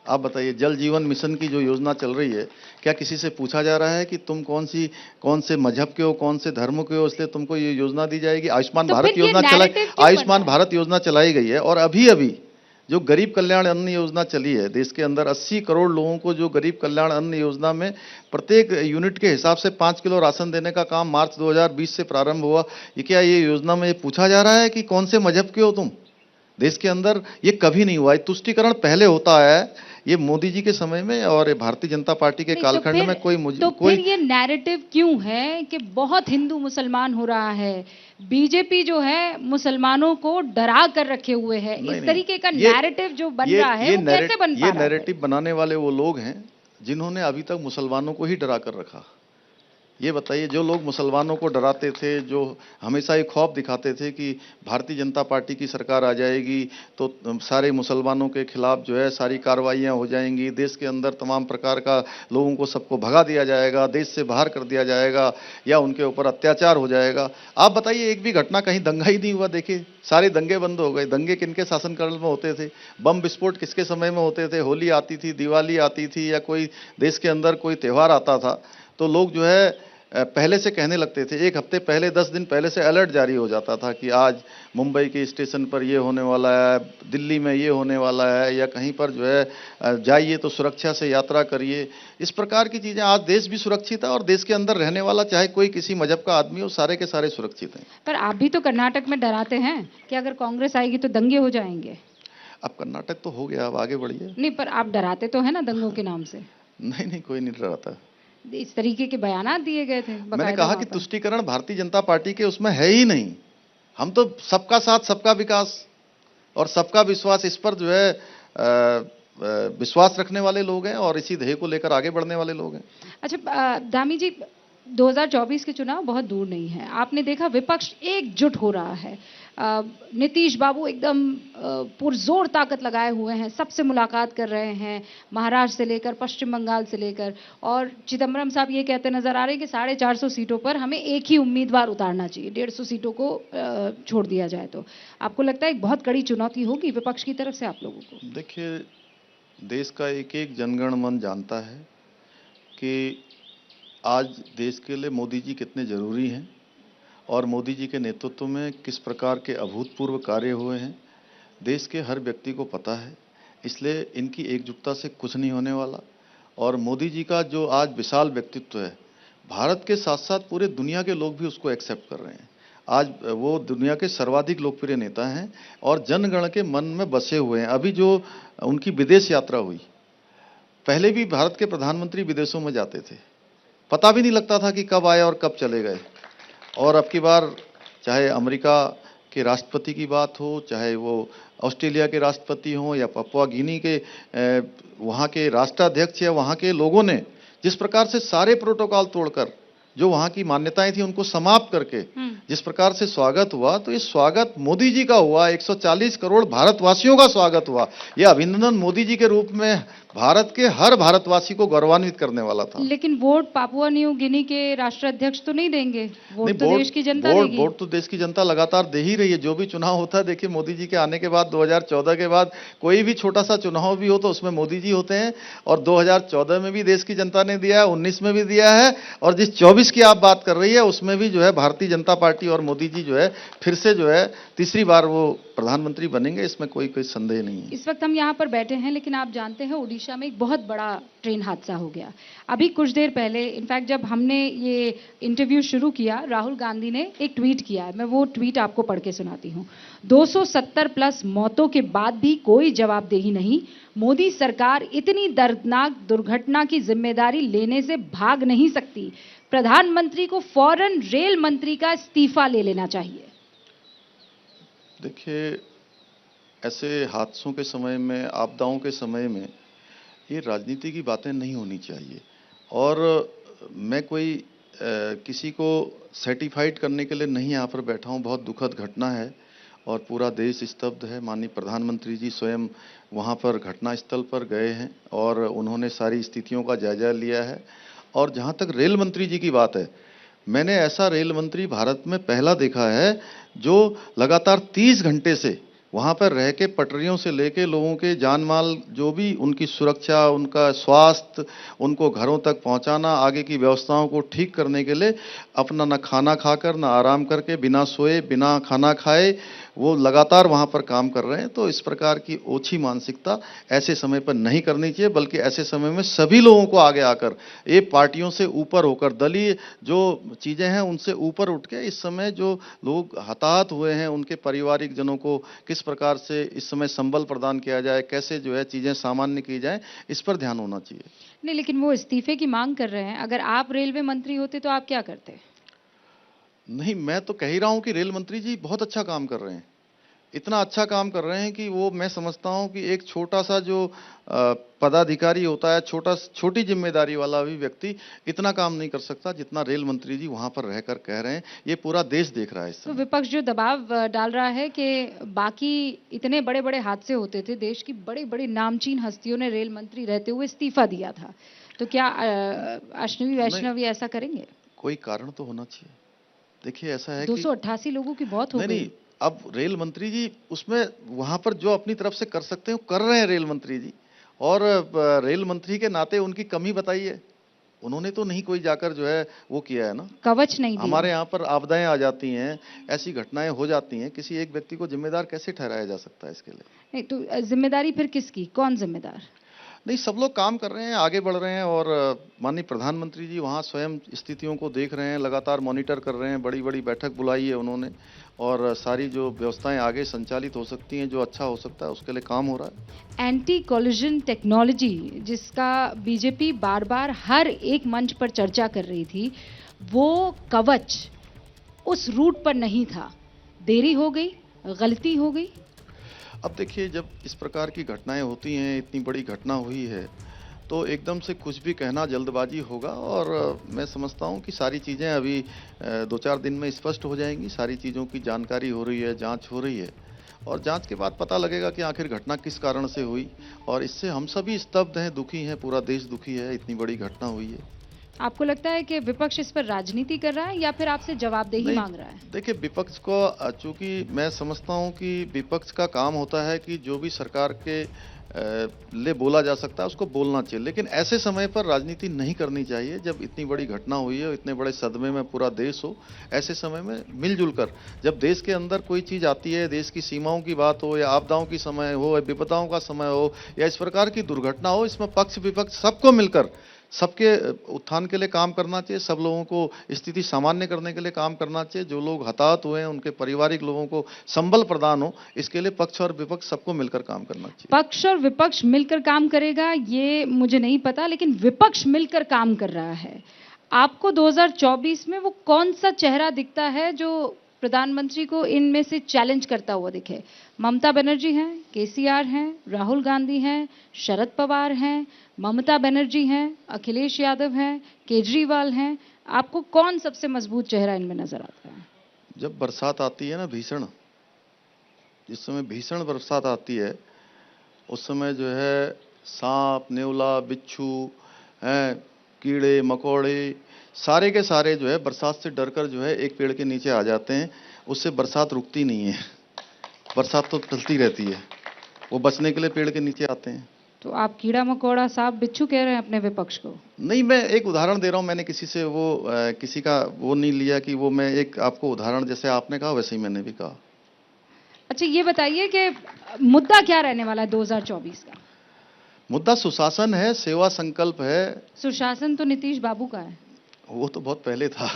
B: आप बताइए, जल जीवन मिशन की जो योजना चल रही है, क्या किसी से पूछा जा रहा है कि तुम कौन से मजहब के हो, कौन से धर्म के हो, इसलिए तुमको ये योजना दी जाएगी? आयुष्मान भारत योजना चलाई गई है। और अभी अभी जो गरीब कल्याण अन्न योजना चली है, देश के अंदर 80 करोड़ लोगों को जो गरीब कल्याण अन्न योजना में प्रत्येक यूनिट के हिसाब से 5 किलो राशन देने का काम मार्च 2020 से प्रारंभ हुआ। ये क्या ये योजना में ये पूछा जा रहा है कि कौन से मजहब के हो तुम? देश के अंदर ये कभी नहीं हुआ है। तुष्टीकरण पहले होता है, ये मोदी जी के समय में और भारतीय जनता पार्टी के कालखंड में
A: फिर ये नैरेटिव क्यों है कि बहुत हिंदू मुसलमान हो रहा है? बीजेपी जो है मुसलमानों को डरा कर रखे हुए है। इस तरीके का नैरेटिव जो बन रहा है, वो कैसे बन पा रहा है?
B: ये नैरेटिव बनाने वाले वो लोग हैं जिन्होंने अभी तक मुसलमानों को ही डरा कर रखा। ये बताइए, जो लोग मुसलमानों को डराते थे, जो हमेशा ये ख्वाब दिखाते थे कि भारतीय जनता पार्टी की सरकार आ जाएगी तो सारे मुसलमानों के खिलाफ जो है सारी कार्रवाइयाँ हो जाएंगी, देश के अंदर तमाम प्रकार का लोगों को सबको भगा दिया जाएगा, देश से बाहर कर दिया जाएगा, या उनके ऊपर अत्याचार हो जाएगा। आप बताइए, एक भी घटना कहीं दंगा ही नहीं हुआ। देखिए, सारे दंगे बंद हो गए। दंगे किनके शासनकाल में होते थे? बम विस्फोट किसके समय में होते थे? होली आती थी, दिवाली आती थी, या कोई देश के अंदर कोई त्यौहार आता था तो लोग जो है पहले से कहने लगते थे। एक हफ्ते पहले, 10 दिन पहले से अलर्ट जारी हो जाता था कि आज मुंबई के स्टेशन पर ये होने वाला है, दिल्ली में ये होने वाला है, या कहीं पर जो है जाइए तो सुरक्षा से यात्रा करिए। इस प्रकार की चीजें, आज देश भी सुरक्षित है और देश के अंदर रहने वाला चाहे कोई किसी मजहब का आदमी हो, सारे के सारे सुरक्षित हैं।
A: पर आप भी तो कर्नाटक में डराते हैं कि अगर कांग्रेस आएगी तो दंगे हो जाएंगे।
B: अब कर्नाटक तो हो गया, अब आगे बढ़िए।
A: नहीं, पर आप डराते तो है ना दंगों के नाम से।
B: नहीं नहीं, कोई नहीं डराता।
A: इस तरीके के बयानात दिए गए थे
B: मैंने
A: बाकायदा
B: कहा
A: वहाँ
B: कि
A: पर।
B: तुष्टीकरण भारतीय जनता पार्टी के उसमें है ही नहीं। हम तो सबका साथ, सबका विकास और सबका विश्वास, इस पर जो है विश्वास रखने वाले लोग हैं और इसी ध्येय को लेकर आगे बढ़ने वाले लोग हैं।
A: अच्छा धामी जी, 2024 के चुनाव बहुत दूर नहीं है। आपने देखा विपक्ष एकजुट हो रहा है। नीतीश बाबू एकदम पुरजोर ताकत लगाए हुए हैं, सबसे मुलाकात कर रहे हैं, महाराष्ट्र से लेकर पश्चिम बंगाल से लेकर। और चिदम्बरम साहब ये कहते नजर आ रहे हैं कि 450 सीटों पर हमें एक ही उम्मीदवार उतारना चाहिए, 150 सीटों को छोड़ दिया जाए। तो आपको लगता है एक बहुत कड़ी चुनौती होगी विपक्ष की तरफ से आप लोगों को?
B: देखिए, देश का एक एक जनगण मन जानता है कि आज देश के लिए मोदी जी कितने जरूरी हैं और मोदी जी के नेतृत्व में किस प्रकार के अभूतपूर्व कार्य हुए हैं, देश के हर व्यक्ति को पता है। इसलिए इनकी एकजुटता से कुछ नहीं होने वाला। और मोदी जी का जो आज विशाल व्यक्तित्व है, भारत के साथ साथ पूरे दुनिया के लोग भी उसको एक्सेप्ट कर रहे हैं। आज वो दुनिया के सर्वाधिक लोकप्रिय नेता हैं और जनगण के मन में बसे हुए हैं। अभी जो उनकी विदेश यात्रा हुई, पहले भी भारत के प्रधानमंत्री विदेशों में जाते थे, पता भी नहीं लगता था कि कब आए और कब चले गए। और अब की बार चाहे अमेरिका के राष्ट्रपति की बात हो, चाहे वो ऑस्ट्रेलिया के राष्ट्रपति हों या पपुआ गिनी के वहाँ के राष्ट्राध्यक्ष या वहाँ के लोगों ने जिस प्रकार से सारे प्रोटोकॉल तोड़कर जो वहाँ की मान्यताएं थी उनको समाप्त करके जिस प्रकार से स्वागत हुआ, तो ये स्वागत मोदी जी का हुआ, 140 करोड़ भारतवासियों का स्वागत हुआ। ये अभिनंदन मोदी जी के रूप में भारत के हर भारतवासी को गौरवान्वित करने वाला था।
A: लेकिन वोट पापुआ न्यू गिनी के राष्ट्राध्यक्ष तो नहीं देंगे, वोट तो देश की जनता देगी।
B: वोट तो देश की जनता लगातार दे ही रही है। जो भी चुनाव होता है, देखिए मोदी जी के आने के बाद 2014 के बाद कोई भी छोटा सा चुनाव भी हो तो उसमें मोदी जी होते हैं। और 2014 में भी देश की जनता ने दिया है, 19 में भी दिया है, और जिस 24 की आप बात कर रही है उसमें भी जो है भारतीय जनता पार्टी और मोदी जी जो है फिर से जो है तीसरी बार वो प्रधानमंत्री बनेंगे, इसमें कोई संदेह नहीं है।
A: इस वक्त हम यहाँ पर बैठे हैं, लेकिन आप जानते हैं ओडिशा में एक बहुत बड़ा ट्रेन हादसा हो गया। अभी कुछ देर पहले, इनफैक्ट जब हमने ये इंटरव्यू शुरू किया, राहुल गांधी ने एक ट्वीट किया है। मैं वो ट्वीट आपको पढ़ के सुनाती हूँ। 270 प्लस मौतों के बाद भी कोई जवाबदेही नहीं। मोदी सरकार इतनी दर्दनाक दुर्घटना की जिम्मेदारी लेने से भाग नहीं सकती। प्रधानमंत्री को फौरन रेल मंत्री का इस्तीफा ले लेना चाहिए।
B: देखिए, ऐसे हादसों के समय में, आपदाओं के समय में ये राजनीति की बातें नहीं होनी चाहिए। और मैं कोई किसी को सर्टिफाइड करने के लिए नहीं यहाँ पर बैठा हूँ। बहुत दुखद घटना है और पूरा देश स्तब्ध है। माननीय प्रधानमंत्री जी स्वयं वहाँ पर घटनास्थल पर गए हैं और उन्होंने सारी स्थितियों का जायजा लिया है। और जहाँ तक रेल मंत्री जी की बात है, मैंने ऐसा रेल मंत्री भारत में पहला देखा है जो लगातार 30 घंटे से वहाँ पर रह के पटरियों से लेके लोगों के जान माल, जो भी उनकी सुरक्षा, उनका स्वास्थ्य, उनको घरों तक पहुँचाना, आगे की व्यवस्थाओं को ठीक करने के लिए अपना न खाना खाकर न आराम करके, बिना सोए बिना खाना खाए वो लगातार वहाँ पर काम कर रहे हैं। तो इस प्रकार की ओछी मानसिकता ऐसे समय पर नहीं करनी चाहिए, बल्कि ऐसे समय में सभी लोगों को आगे आकर, ये पार्टियों से ऊपर होकर, दलीय जो चीज़ें हैं उनसे ऊपर उठ के इस समय जो लोग हताहत हुए हैं उनके पारिवारिक जनों को किस प्रकार से इस समय संबल प्रदान किया जाए, कैसे जो है चीज़ें सामान्य की जाए, इस पर ध्यान होना चाहिए।
A: नहीं, लेकिन वो इस्तीफे की मांग कर रहे हैं। अगर आप रेलवे मंत्री होते तो आप क्या करते?
B: नहीं, मैं तो कह ही रहा हूं कि रेल मंत्री जी बहुत अच्छा काम कर रहे हैं। इतना अच्छा काम कर रहे हैं कि वो, मैं समझता हूं कि एक छोटा सा जो पदाधिकारी होता है, छोटी जिम्मेदारी वाला भी व्यक्ति इतना काम नहीं कर सकता जितना रेल मंत्री जी वहां पर रहकर कह रहे हैं। ये पूरा देश देख रहा है इस समय।
A: तो विपक्ष जो दबाव डाल रहा है कि बाकी इतने बड़े बड़े हादसे होते थे, देश की बड़ी बड़ी नामचीन हस्तियों ने रेल मंत्री रहते हुए इस्तीफा दिया था, तो क्या अश्विनी वैष्णव ये ऐसा करेंगे?
B: कोई कारण तो होना चाहिए। देखिए, ऐसा है
A: 288 लोगों की बहुत हो गई।
B: नहीं, अब रेल मंत्री जी उसमें वहां पर जो अपनी तरफ से कर सकते हैं वो कर रहे हैं रेल मंत्री जी। और रेल मंत्री के नाते उनकी कमी बताइए, उन्होंने तो नहीं कोई जाकर जो है वो किया है ना।
A: कवच नहीं दिया।
B: हमारे यहाँ पर आपदाएं आ जाती हैं, ऐसी घटनाएं हो जाती हैं, किसी एक व्यक्ति को जिम्मेदार कैसे ठहराया जा सकता है इसके लिए?
A: नहीं तो जिम्मेदारी फिर किसकी, कौन जिम्मेदार?
B: नहीं, सब लोग काम कर रहे हैं, आगे बढ़ रहे हैं और माननीय प्रधानमंत्री जी वहाँ स्वयं स्थितियों को देख रहे हैं, लगातार मॉनिटर कर रहे हैं, बड़ी बड़ी बैठक बुलाई है उन्होंने और सारी जो व्यवस्थाएं आगे संचालित हो सकती हैं, जो अच्छा हो सकता है उसके लिए काम हो रहा है।
A: एंटी कोलिजन टेक्नोलॉजी जिसका बीजेपी बार बार हर एक मंच पर चर्चा कर रही थी, वो कवच उस रूट पर नहीं था, देरी हो गई, गलती हो गई।
B: अब देखिए, जब इस प्रकार की घटनाएं होती हैं, इतनी बड़ी घटना हुई है, तो एकदम से कुछ भी कहना जल्दबाजी होगा और मैं समझता हूं कि सारी चीज़ें अभी 2-4 दिन में स्पष्ट हो जाएंगी। सारी चीज़ों की जानकारी हो रही है, जांच हो रही है और जांच के बाद पता लगेगा कि आखिर घटना किस कारण से हुई और इससे हम सभी स्तब्ध हैं, दुखी हैं, पूरा देश दुखी है, इतनी बड़ी घटना हुई है।
A: आपको लगता है कि विपक्ष इस पर राजनीति कर रहा है या फिर आपसे जवाबदेही मांग रहा है?
B: देखिए, विपक्ष को चूंकि मैं समझता हूं कि विपक्ष का काम होता है कि जो भी सरकार के लिए बोला जा सकता है उसको बोलना चाहिए, लेकिन ऐसे समय पर राजनीति नहीं करनी चाहिए। जब इतनी बड़ी घटना हुई है, इतने बड़े सदमे में पूरा देश हो, ऐसे समय में मिलजुल कर, जब देश के अंदर कोई चीज आती है, देश की सीमाओं की बात हो या आपदाओं की समय हो या विपदाओं का समय हो या इस प्रकार की दुर्घटना हो, इसमें पक्ष विपक्ष सबको मिलकर सबके उत्थान के लिए काम करना चाहिए, सब लोगों को स्थिति सामान्य करने के लिए काम करना चाहिए। जो लोग हताहत हुए हैं उनके पारिवारिक लोगों को संबल प्रदान हो, इसके लिए पक्ष और विपक्ष सबको मिलकर काम करना चाहिए।
A: पक्ष और विपक्ष मिलकर काम करेगा ये मुझे नहीं पता, लेकिन विपक्ष मिलकर काम कर रहा है। आपको 2024 में वो कौन सा चेहरा दिखता है जो प्रधानमंत्री को इनमें से चैलेंज करता हुआ दिखे? ममता बनर्जी हैं, केसीआर हैं, राहुल गांधी हैं, शरद पवार हैं, ममता बनर्जी हैं, अखिलेश यादव हैं, केजरीवाल हैं। आपको कौन सबसे मजबूत चेहरा इनमें नजर आता है?
B: जब बरसात आती है ना भीषण, जिस समय भीषण बरसात आती है उस समय जो है सांप, नेवला, बिच्छू हैं, कीड़े मकोड़े सारे के सारे जो है बरसात से डरकर जो है एक पेड़ के नीचे आ जाते हैं। उससे बरसात रुकती नहीं है, बरसात तो चलती रहती है, वो बचने के लिए पेड़ के नीचे आते हैं।
A: तो आप कीड़ा मकोड़ा सांप बिच्छू कह रहे हैं अपने विपक्ष को?
B: नहीं, मैं एक उदाहरण दे रहा हूं, मैंने किसी से किसी का वो नहीं लिया कि वो, मैं एक आपको उदाहरण, जैसे आपने कहा वैसे ही मैंने भी कहा।
A: अच्छा, ये बताइए कि मुद्दा क्या रहने वाला है 2024 का?
B: मुद्दा सुशासन है, सेवा संकल्प है।
A: सुशासन तो नीतीश बाबू का है।
B: वो तो बहुत पहले था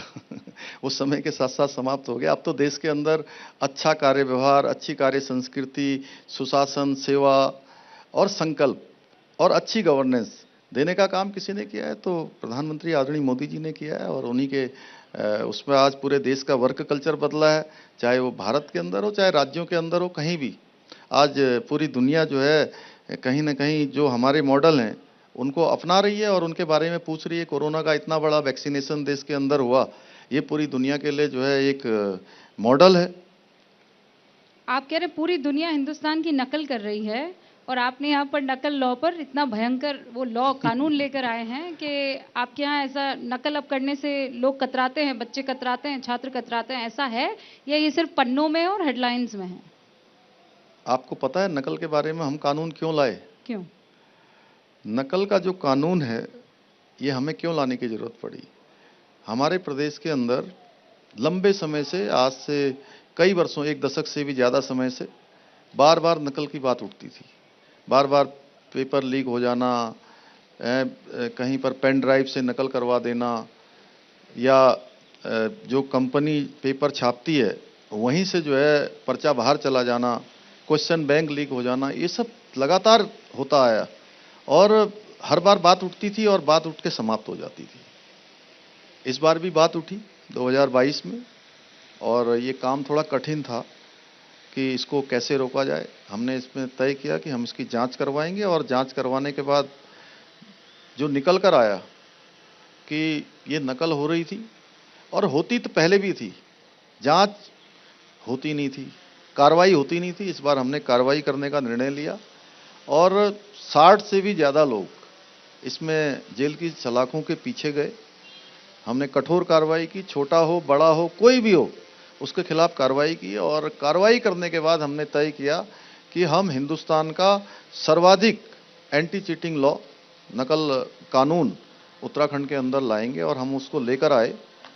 B: उस समय के साथ साथ समाप्त हो गया। अब तो देश के अंदर अच्छा कार्य व्यवहार, अच्छी कार्य संस्कृति, सुशासन, सेवा और संकल्प और अच्छी गवर्नेंस देने का काम किसी ने किया है तो प्रधानमंत्री आदरणीय मोदी जी ने किया है और उन्हीं के उसमें आज पूरे देश का वर्क कल्चर बदला है, चाहे वो भारत के अंदर हो चाहे राज्यों के अंदर हो, कहीं भी आज पूरी दुनिया जो है कहीं ना कहीं जो हमारे मॉडल हैं उनको अपना रही है और उनके बारे में पूछ रही है। कोरोना का इतना बड़ा वैक्सीनेशन देश के अंदर हुआ, ये पूरी दुनिया के लिए जो है एक मॉडल है।
A: आप कह रहे पूरी दुनिया हिंदुस्तान की नकल कर रही है और आपने यहाँ पर नकल लॉ पर इतना भयंकर वो लॉ कानून लेकर आए हैं कि आपके यहाँ ऐसा नकल अब करने से लोग कतराते हैं, बच्चे कतराते हैं, छात्र कतराते हैं, ऐसा है या ये सिर्फ पन्नों में और हेडलाइंस में है?
B: आपको पता है नकल के बारे में हम कानून क्यों लाए?
A: क्यों?
B: नकल का जो कानून है ये हमें क्यों लाने की जरूरत पड़ी? हमारे प्रदेश के अंदर लंबे समय से, आज से कई वर्षों, 1 दशक से भी ज़्यादा समय से बार बार नकल की बात उठती थी। बार बार पेपर लीक हो जाना, कहीं पर पेन ड्राइव से नकल करवा देना या जो कंपनी पेपर छापती है वहीं से जो है पर्चा बाहर चला जाना, क्वेश्चन बैंक लीक हो जाना, ये सब लगातार होता आया और हर बार बात उठती थी और बात उठ के समाप्त हो जाती थी। इस बार भी बात उठी 2022 में और ये काम थोड़ा कठिन था कि इसको कैसे रोका जाए। हमने इसमें तय किया कि हम इसकी जांच करवाएंगे और जांच करवाने के बाद जो निकल कर आया कि ये नकल हो रही थी और होती तो पहले भी थी, जांच होती नहीं थी, कार्रवाई होती नहीं थी। इस बार हमने कार्रवाई करने का निर्णय लिया और 60 से भी ज़्यादा लोग इसमें जेल की सलाखों के पीछे गए। हमने कठोर कार्रवाई की, छोटा हो बड़ा हो कोई भी हो उसके खिलाफ कार्रवाई की और कार्रवाई करने के बाद हमने तय किया कि हम हिंदुस्तान का सर्वाधिक एंटी चीटिंग लॉ, नकल कानून उत्तराखंड के अंदर लाएंगे और हम उसको लेकर आए,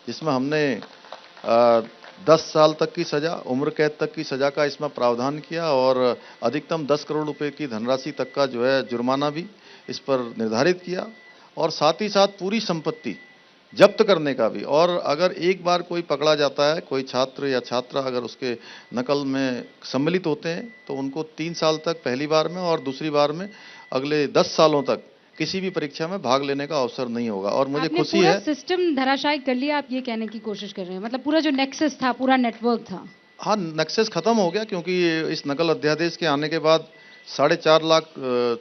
B: जिसमें हमने 10 साल तक की सजा, उम्र कैद तक की सजा का इसमें प्रावधान किया और अधिकतम 10 करोड़ रुपए की धनराशि तक का जो है जुर्माना भी इस पर निर्धारित किया और साथ ही साथ पूरी संपत्ति जब्त करने का भी। और अगर एक बार कोई पकड़ा जाता है, कोई छात्र या छात्रा अगर उसके नकल में सम्मिलित होते हैं, तो उनको 3 साल तक पहली बार में और दूसरी बार में अगले 10 सालों तक किसी भी परीक्षा में भाग लेने का अवसर नहीं होगा। और मुझे
A: आपने
B: खुशी
A: पूरा
B: है,
A: सिस्टम धराशायी कर लिया, आप ये कहने की कोशिश कर रहे हैं? मतलब पूरा जो नेक्सस था, पूरा नेटवर्क था।
B: हाँ, नक्सेस खत्म हो गया, क्योंकि इस नकल अध्यादेश के आने के बाद 4.5 लाख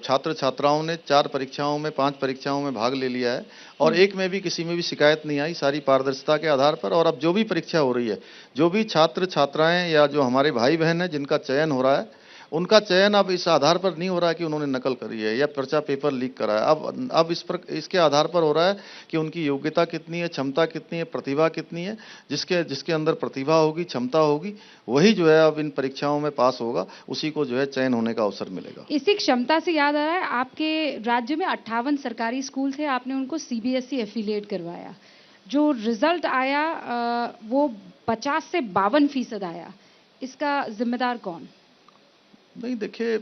B: छात्र छात्राओं ने 4 परीक्षाओं में 5 परीक्षाओं में भाग ले लिया है और एक में भी किसी में भी शिकायत नहीं आई, सारी पारदर्शिता के आधार पर। और अब जो भी परीक्षा हो रही है, जो भी छात्र छात्राएं या जो हमारे भाई बहन हैं जिनका चयन हो रहा है, उनका चयन अब इस आधार पर नहीं हो रहा है कि उन्होंने नकल करी है या पर्चा पेपर लीक करा है। अब इसके आधार पर हो रहा है कि उनकी योग्यता कितनी है, क्षमता कितनी है, प्रतिभा कितनी है। जिसके अंदर प्रतिभा होगी, क्षमता होगी, वही जो है अब इन परीक्षाओं में पास होगा, उसी को जो है चयन होने का अवसर मिलेगा।
A: इसी क्षमता से याद आ रहा है, आपके राज्य में 58 सरकारी स्कूल थे, आपने उनको सीबीएसई एफिलिएट करवाया। जो रिजल्ट आया वो 50 से 52% आया। इसका जिम्मेदार कौन?
B: नहीं, देखिए,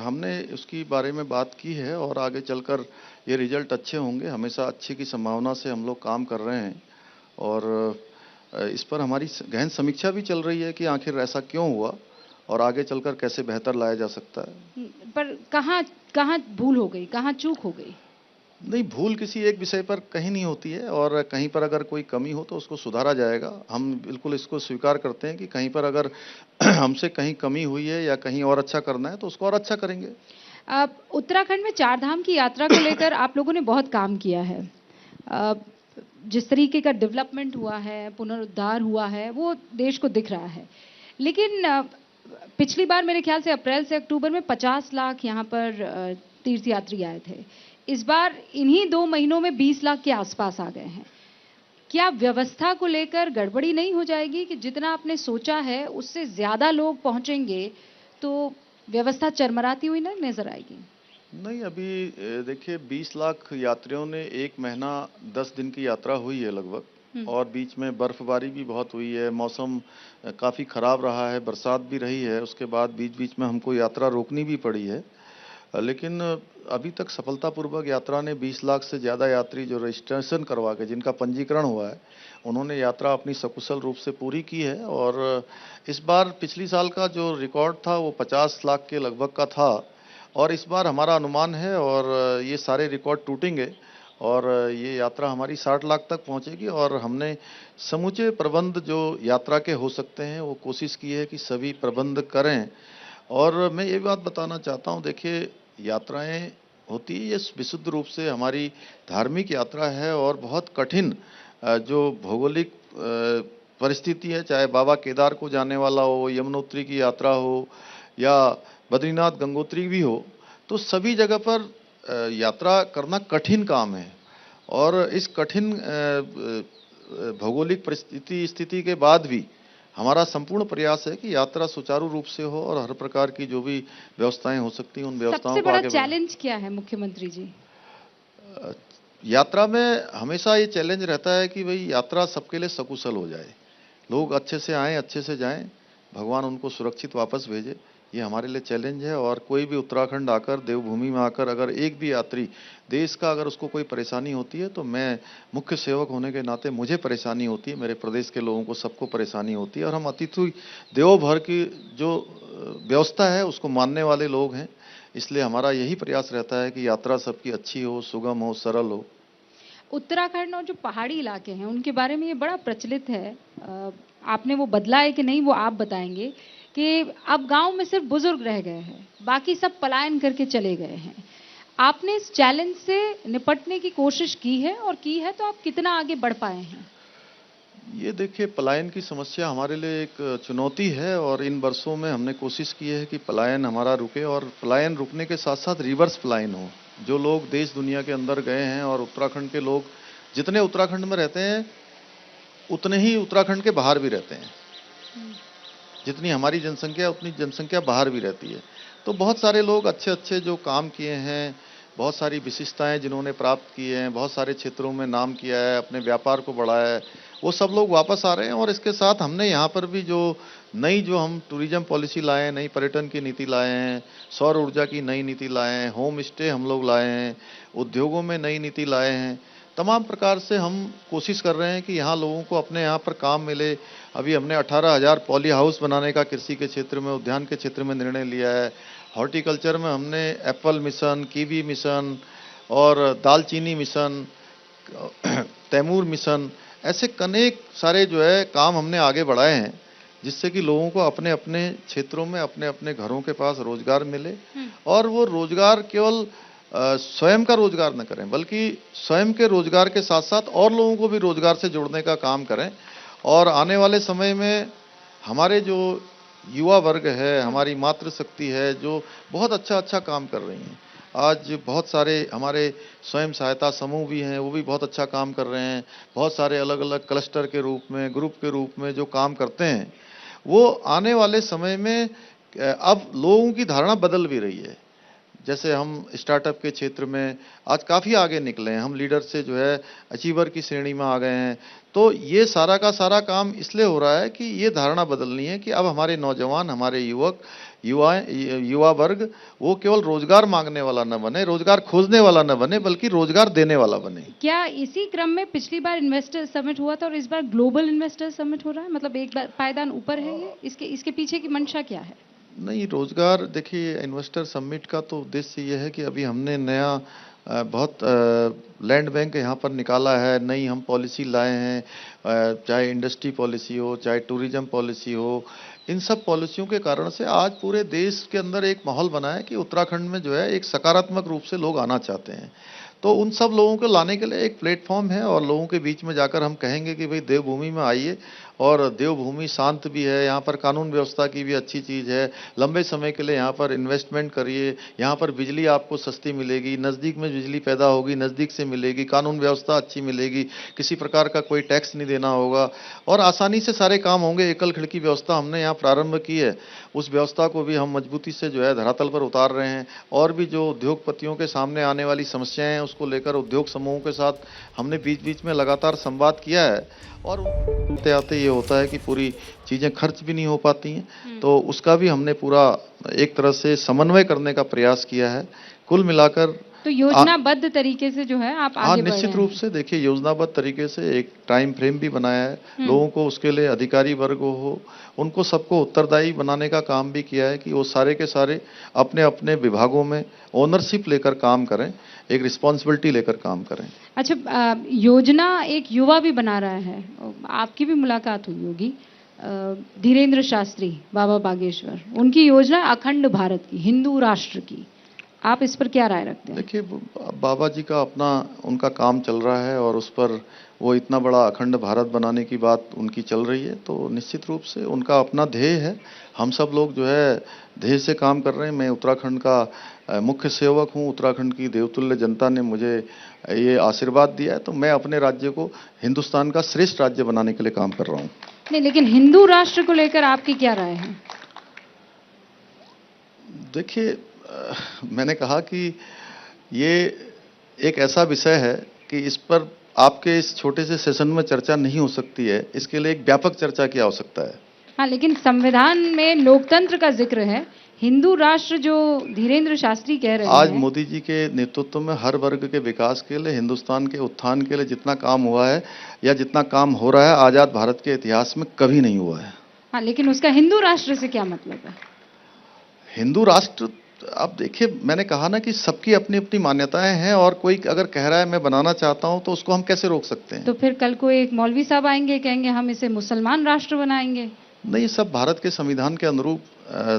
B: हमने उसकी बारे में बात की है और आगे चलकर ये रिजल्ट अच्छे होंगे। हमेशा अच्छे की संभावना से हम लोग काम कर रहे हैं और इस पर हमारी गहन समीक्षा भी चल रही है कि आखिर ऐसा क्यों हुआ और आगे चलकर कैसे बेहतर लाया जा सकता है।
A: पर कहाँ भूल हो गई, कहाँ चूक हो गई?
B: नहीं, भूल किसी एक विषय पर कहीं नहीं होती है और कहीं पर अगर कोई कमी हो तो उसको सुधारा जाएगा। हम बिल्कुल इसको स्वीकार करते हैं कि कहीं पर अगर हमसे कहीं कमी हुई है या कहीं और अच्छा करना है तो उसको और अच्छा करेंगे।
A: उत्तराखंड में 4 धाम की यात्रा को लेकर आप लोगों ने बहुत काम किया है। जिस तरीके का डेवलपमेंट हुआ है, पुनरुद्धार हुआ है, वो देश को दिख रहा है। लेकिन पिछली बार मेरे ख्याल से अप्रैल से अक्टूबर में 50 लाख यहाँ पर तीर्थयात्री आए थे। इस बार इन्हीं 2 महीनों में 20 लाख के आसपास आ गए हैं। क्या व्यवस्था को लेकर गड़बड़ी नहीं हो जाएगी कि जितना आपने सोचा है उससे ज्यादा लोग पहुंचेंगे तो व्यवस्था चरमराती हुई ना नजर आएगी?
B: नहीं, अभी देखिए, 20 लाख यात्रियों ने 1 महीना 10 दिन की यात्रा हुई है लगभग और बीच में बर्फबारी भी बहुत हुई है, मौसम काफ़ी ख़राब रहा है, बरसात भी रही है। उसके बाद बीच-बीच में हमको यात्रा रोकनी भी पड़ी है। लेकिन अभी तक सफलतापूर्वक यात्रा ने 20 लाख से ज़्यादा यात्री जो रजिस्ट्रेशन करवा के जिनका पंजीकरण हुआ है, उन्होंने यात्रा अपनी सकुशल रूप से पूरी की है। और इस बार पिछली साल का जो रिकॉर्ड था वो 50 लाख के लगभग का था और इस बार हमारा अनुमान है और ये सारे रिकॉर्ड टूटेंगे और ये यात्रा हमारी 60 लाख तक पहुंचेगी। और हमने समूचे प्रबंध जो यात्रा के हो सकते हैं वो कोशिश की है कि सभी प्रबंध करें। और मैं ये बात बताना चाहता हूँ, देखिए, यात्राएं होती है, ये विशुद्ध रूप से हमारी धार्मिक यात्रा है और बहुत कठिन जो भौगोलिक परिस्थिति है, चाहे बाबा केदार को जाने वाला हो, यमुनोत्री की यात्रा हो या बद्रीनाथ गंगोत्री भी हो, तो सभी जगह पर यात्रा करना कठिन काम है। और इस कठिन भौगोलिक स्थिति के बाद भी हमारा संपूर्ण प्रयास है कि यात्रा सुचारू रूप से हो और हर प्रकार की जो भी व्यवस्थाएं हो सकती हैं उन व्यवस्थाओं को आगे
A: सबसे बड़ा चैलेंज क्या है मुख्यमंत्री जी?
B: यात्रा में हमेशा ये चैलेंज रहता है कि भाई यात्रा सबके लिए सकुशल हो जाए, लोग अच्छे से आएँ, अच्छे से जाएं, भगवान उनको सुरक्षित वापस भेजे। ये हमारे लिए चैलेंज है। और कोई भी उत्तराखंड आकर, देवभूमि में आकर अगर एक भी यात्री देश का अगर उसको कोई परेशानी होती है तो मैं मुख्य सेवक होने के नाते मुझे परेशानी होती है, मेरे प्रदेश के लोगों को सबको परेशानी होती है। और हम अतिथि देवो भव की जो व्यवस्था है उसको मानने वाले लोग हैं, इसलिए हमारा यही प्रयास रहता है कि यात्रा सबकी अच्छी हो, सुगम हो, सरल हो।
A: उत्तराखंड और जो पहाड़ी इलाके हैं उनके बारे में ये बड़ा प्रचलित है, आपने वो बदला है कि नहीं वो आप बताएंगे, कि अब गांव में सिर्फ बुजुर्ग रह गए हैं, बाकी सब पलायन करके चले गए हैं। आपने इस चैलेंज से निपटने की कोशिश की है और की है तो आप कितना आगे बढ़ पाए हैं?
B: ये देखिए, पलायन की समस्या हमारे लिए एक चुनौती है और इन वर्षों में हमने कोशिश की है कि पलायन हमारा रुके और पलायन रुकने के साथ साथ रिवर्स पलायन हो। जो लोग देश दुनिया के अंदर गए हैं और उत्तराखंड के लोग जितने उत्तराखंड में रहते हैं उतने ही उत्तराखंड के बाहर भी रहते हैं। जितनी हमारी जनसंख्या उतनी जनसंख्या बाहर भी रहती है। तो बहुत सारे लोग अच्छे अच्छे जो काम किए हैं, बहुत सारी विशिष्टताएं जिन्होंने प्राप्त की हैं, बहुत सारे क्षेत्रों में नाम किया है, अपने व्यापार को बढ़ाया है, वो सब लोग वापस आ रहे हैं। और इसके साथ हमने यहाँ पर भी जो हम टूरिज्म पॉलिसी लाए हैं, नई पर्यटन की नीति लाए हैं, सौर ऊर्जा की नई नीति लाए हैं, होम स्टे हम लोग लाए हैं, उद्योगों में नई नीति लाए हैं, तमाम प्रकार से हम कोशिश कर रहे हैं कि यहाँ लोगों को अपने यहाँ पर काम मिले। अभी हमने 18,000 पॉली हाउस बनाने का कृषि के क्षेत्र में, उद्यान के क्षेत्र में निर्णय लिया है। हॉर्टिकल्चर में हमने एप्पल मिशन, कीवी मिशन और दालचीनी मिशन, तैमूर मिशन, ऐसे अनेक सारे काम हमने आगे बढ़ाए हैं, जिससे कि लोगों को अपने अपने क्षेत्रों में, अपने अपने घरों के पास रोजगार मिले। और वो रोजगार केवल स्वयं का रोजगार न करें, बल्कि स्वयं के रोजगार के साथ साथ और लोगों को भी रोजगार से जोड़ने का काम करें। और आने वाले समय में हमारे जो युवा वर्ग है, हमारी मातृशक्ति है, जो बहुत अच्छा काम कर रही हैं। आज बहुत सारे हमारे स्वयं सहायता समूह भी हैं, वो भी बहुत अच्छा काम कर रहे हैं। बहुत सारे अलग अलग क्लस्टर के रूप में, ग्रुप के रूप में जो काम करते हैं, वो आने वाले समय में अब लोगों की धारणा बदल भी रही है। जैसे हम स्टार्टअप के क्षेत्र में आज काफ़ी आगे निकले हैं, हम लीडर से अचीवर की श्रेणी में आ गए हैं। तो ये सारा का सारा काम इसलिए हो रहा है कि ये धारणा बदलनी है कि अब हमारे नौजवान, हमारे युवा वर्ग वो केवल रोजगार मांगने वाला न बने, रोजगार खोजने वाला न बने, बल्कि रोजगार देने वाला बने।
A: क्या इसी क्रम में पिछली बार इन्वेस्टर समिट हुआ था और इस बार ग्लोबल इन्वेस्टर समिट हो रहा है? मतलब एक पायदान ऊपर है ये, इसके पीछे की मंशा क्या है?
B: नहीं, रोजगार, देखिए, इन्वेस्टर समिट का तो उद्देश्य ये है कि अभी हमने नया बहुत लैंड बैंक यहाँ पर निकाला है, नई हम पॉलिसी लाए हैं, चाहे इंडस्ट्री पॉलिसी हो, चाहे टूरिज्म पॉलिसी हो। इन सब पॉलिसियों के कारण से आज पूरे देश के अंदर एक माहौल बना है कि उत्तराखंड में एक सकारात्मक रूप से लोग आना चाहते हैं। तो उन सब लोगों को लाने के लिए एक प्लेटफॉर्म है, और लोगों के बीच में जाकर हम कहेंगे कि भाई देवभूमि में आइए, और देवभूमि शांत भी है, यहाँ पर कानून व्यवस्था की भी अच्छी चीज़ है, लंबे समय के लिए यहाँ पर इन्वेस्टमेंट करिए, यहाँ पर बिजली आपको सस्ती मिलेगी, नज़दीक में बिजली पैदा होगी, नज़दीक से मिलेगी, कानून व्यवस्था अच्छी मिलेगी, किसी प्रकार का कोई टैक्स नहीं देना होगा, और आसानी से सारे काम होंगे। एकल खिड़की व्यवस्था हमने यहाँ प्रारंभ की है, उस व्यवस्था को भी हम मजबूती से धरातल पर उतार रहे हैं। और भी जो उद्योगपतियों के सामने आने वाली समस्याएं हैं, उसको लेकर उद्योग समूहों के साथ हमने बीच बीच में लगातार संवाद किया है। और आते आते ये होता है कि पूरी चीज़ें खर्च भी नहीं हो पाती हैं, तो उसका भी हमने पूरा एक तरह से समन्वय करने का प्रयास किया है। कुल मिलाकर
A: तो योजनाबद्ध तरीके से आप आगे बढ़
B: निश्चित रूप से देखिए, योजनाबद्ध तरीके से एक टाइम फ्रेम भी बनाया है लोगों को, उसके लिए अधिकारी वर्ग हो, उनको सबको उत्तरदायी बनाने का काम भी किया है कि वो सारे के सारे अपने अपने विभागों में ओनरशिप लेकर काम करें, एक रिस्पॉन्सिबिलिटी लेकर काम करें।
A: अच्छा, योजना एक युवा भी बना रहा है, आपकी भी मुलाकात हुई होगी, धीरेन्द्र शास्त्री बाबा बागेश्वर, उनकी योजना अखंड भारत की, हिंदू राष्ट्र की, आप इस पर क्या राय रखते हैं?
B: देखिए, बाबा जी का अपना उनका काम चल रहा है, और उस पर वो इतना बड़ा अखंड भारत बनाने की बात उनकी चल रही है, तो निश्चित रूप से उनका अपना ध्येय है। हम सब लोग ध्येय से काम कर रहे हैं। मैं उत्तराखंड का मुख्य सेवक हूँ, उत्तराखंड की देवतुल्य जनता ने मुझे ये आशीर्वाद दिया है, तो मैं अपने राज्य को हिंदुस्तान का श्रेष्ठ राज्य बनाने के लिए काम कर रहा हूँ।
A: नहीं, लेकिन हिंदू राष्ट्र को लेकर आपकी क्या राय है?
B: देखिए, मैंने कहा कि ये एक ऐसा विषय है कि इस पर आपके इस छोटे से सेशन में चर्चा नहीं हो सकती है, इसके लिए एक व्यापक चर्चा की आवश्यकता है।
A: हाँ, लेकिन संविधान में लोकतंत्र का जिक्र है, हिंदू राष्ट्र जो धीरेन्द्र शास्त्री कह रहे हैं।
B: आज मोदी जी के नेतृत्व में हर वर्ग के विकास के लिए, हिंदुस्तान के उत्थान के लिए जितना काम हुआ है या जितना काम हो रहा है आजाद भारत के इतिहास में कभी नहीं हुआ है।
A: हाँ, लेकिन उसका हिंदू राष्ट्र से क्या मतलब है?
B: हिंदू राष्ट्र, आप देखिए, मैंने कहा ना कि सबकी अपनी अपनी मान्यताएं हैं, और कोई अगर कह रहा है मैं बनाना चाहता हूं, तो उसको हम कैसे रोक सकते हैं?
A: तो फिर कल को एक मौलवी साहब आएंगे, कहेंगे हम इसे मुसलमान राष्ट्र बनाएंगे।
B: नहीं, सब भारत के संविधान के अनुरूप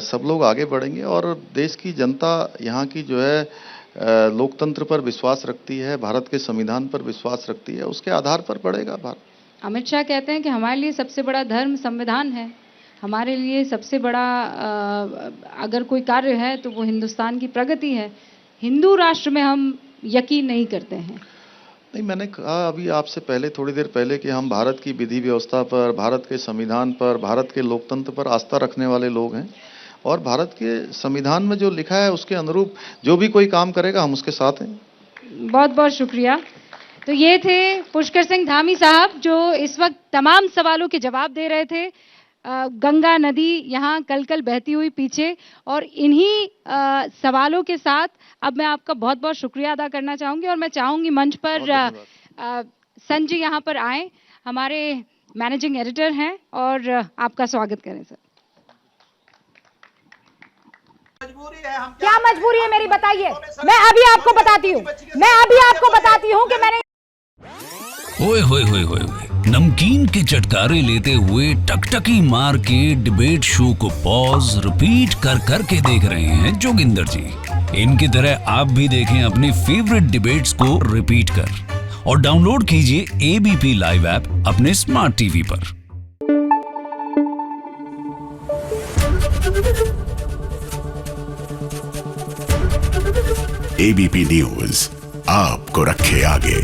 B: सब लोग आगे बढ़ेंगे, और देश की जनता यहाँ की लोकतंत्र पर विश्वास रखती है, भारत के संविधान पर विश्वास रखती है, उसके आधार पर बढ़ेगा भारत।
A: अमित शाह कहते हैं कि हमारे लिए सबसे बड़ा धर्म संविधान है, हमारे लिए सबसे बड़ा अगर कोई कार्य है तो वो हिंदुस्तान की प्रगति है, हिंदू राष्ट्र में हम यकीन नहीं करते हैं।
B: नहीं, मैंने कहा अभी आपसे पहले, थोड़ी देर पहले, कि हम भारत की विधि व्यवस्था पर, भारत के संविधान पर, भारत के लोकतंत्र पर आस्था रखने वाले लोग हैं, और भारत के संविधान में जो लिखा है उसके अनुरूप जो भी कोई काम करेगा हम उसके साथ हैं।
A: बहुत बहुत शुक्रिया। तो ये थे पुष्कर सिंह धामी साहब जो इस वक्त तमाम सवालों के जवाब दे रहे थे। गंगा नदी यहाँ कल कल बहती हुई पीछे, और इन्हीं सवालों के साथ अब मैं आपका बहुत बहुत शुक्रिया अदा करना चाहूंगी और मैं चाहूंगी मंच पर संजय यहाँ पर आए, हमारे मैनेजिंग एडिटर हैं, और आपका स्वागत करें सर।
C: क्या मजबूरी है मेरी बताइए, मैं अभी आपको बताती हूँ कि मैंने
D: ओए होए होए होए नमकीन के चटकारे लेते हुए टकटकी मार के डिबेट शो को पॉज रिपीट कर कर के देख रहे हैं जोगिंदर जी। इनकी तरह आप भी देखें अपनी फेवरेट डिबेट्स को रिपीट कर, और डाउनलोड कीजिए एबीपी लाइव ऐप अपने स्मार्ट टीवी पर।
E: एबीपी न्यूज आपको रखे आगे।